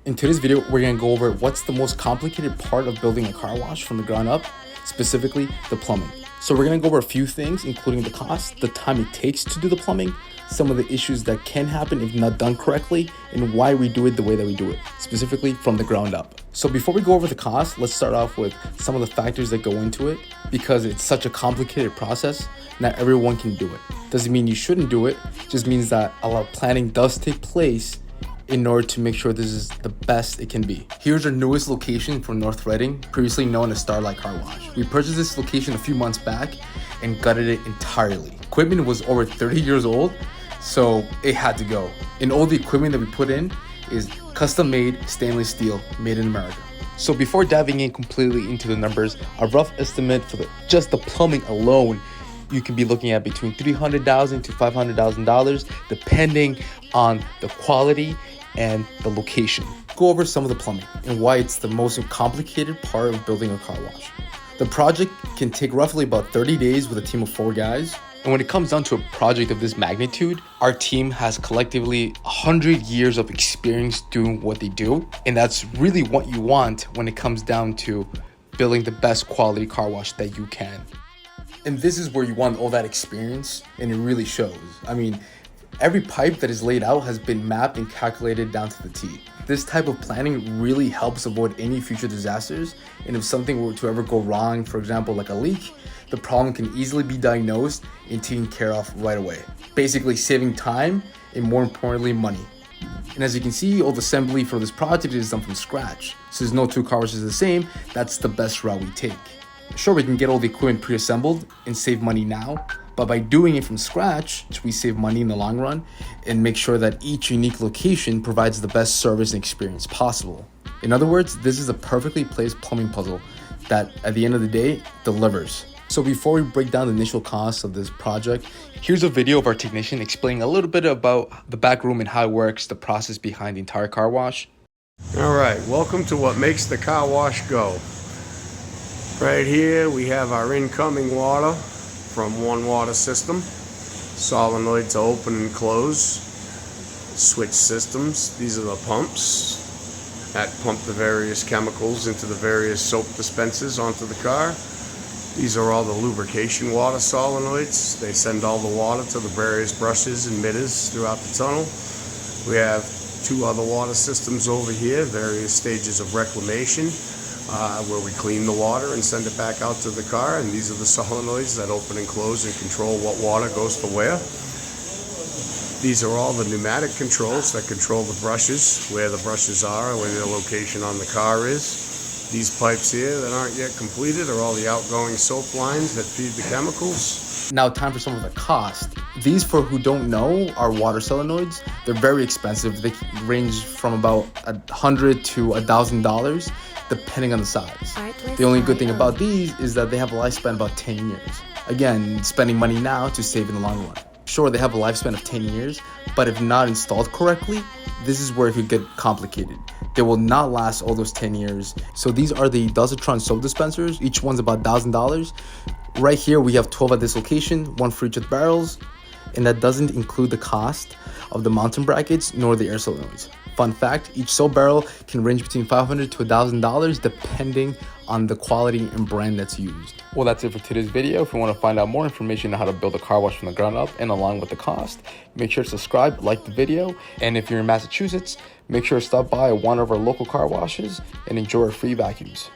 In today's video, we're going to go over what's the most complicated part of building a car wash from the ground up, specifically the plumbing. So we're going to go over a few things, including the cost, the time it takes to do the plumbing, some of the issues that can happen if not done correctly, and why we do it the way that we do it, specifically from the ground up. So before we go over the cost, let's start off with some of the factors that go into it. Because it's such a complicated process, not everyone can do it. Doesn't mean you shouldn't do it, just means that a lot of planning does take place in order to make sure this is the best it can be. Here's our newest location from North Reading, previously known as Starlight Car Wash. We purchased this location a few months back and gutted it entirely. Equipment was over 30 years old, so it had to go. And all the equipment that we put in is custom made stainless steel, made in America. So before diving in completely into the numbers, a rough estimate for just the plumbing alone, you can be looking at between $300,000 to $500,000, depending on the quality and the location. Go over some of the plumbing and why it's the most complicated part of building a car wash. The project can take roughly about 30 days with a team of 4 guys. And when it comes down to a project of this magnitude, our team has collectively 100 years of experience doing what they do. And that's really what you want when it comes down to building the best quality car wash that you can. And this is where you want all that experience, and it really shows. I mean, every pipe that is laid out has been mapped and calculated down to the T. This type of planning really helps avoid any future disasters, and if something were to ever go wrong, for example, like a leak, the problem can easily be diagnosed and taken care of right away. Basically saving time and, more importantly, money. And as you can see, all the assembly for this project is done from scratch. So there's no 2 car washes the same. That's the best route we take. Sure, we can get all the equipment pre-assembled and save money now, but by doing it from scratch, we save money in the long run and make sure that each unique location provides the best service and experience possible. In other words, this is a perfectly placed plumbing puzzle that at the end of the day delivers. So before we break down the initial costs of this project, here's a video of our technician explaining a little bit about the back room and how it works, the process behind the entire car wash. All right, welcome to what makes the car wash go. Right here we have our incoming water from one water system. Solenoids are open and close. Switch systems. These are the pumps that pump the various chemicals into the various soap dispensers onto the car. These are all the lubrication water solenoids. They send all the water to the various brushes and emitters throughout the tunnel. We have 2 other water systems over here, various stages of reclamation. Where we clean the water and send it back out to the car, and these are the solenoids that open and close and control what water goes to where. These are all the pneumatic controls that control the brushes, where the brushes are, where their location on the car is. These pipes here that aren't yet completed are all the outgoing soap lines that feed the chemicals. Now time for some of the cost. These, for who don't know, are water solenoids. They're very expensive. They range from about $100 to $1,000 depending on the size. The only good thing about these is that they have a lifespan about 10 years. Again, spending money now to save in the long run. Sure, they have a lifespan of 10 years, but if not installed correctly, this is where it could get complicated. They will not last all those 10 years. So these are the Dulcitron soap dispensers. Each one's about $1,000. Right here, we have 12 at this location, 1 for each of the barrels. And that doesn't include the cost of the mounting brackets nor the air solenoids. Fun fact, each soap barrel can range between $500 to $1,000 depending on the quality and brand that's used. Well, that's it for today's video. If you want to find out more information on how to build a car wash from the ground up and along with the cost, make sure to subscribe, like the video, and if you're in Massachusetts, make sure to stop by one of our local car washes and enjoy our free vacuums.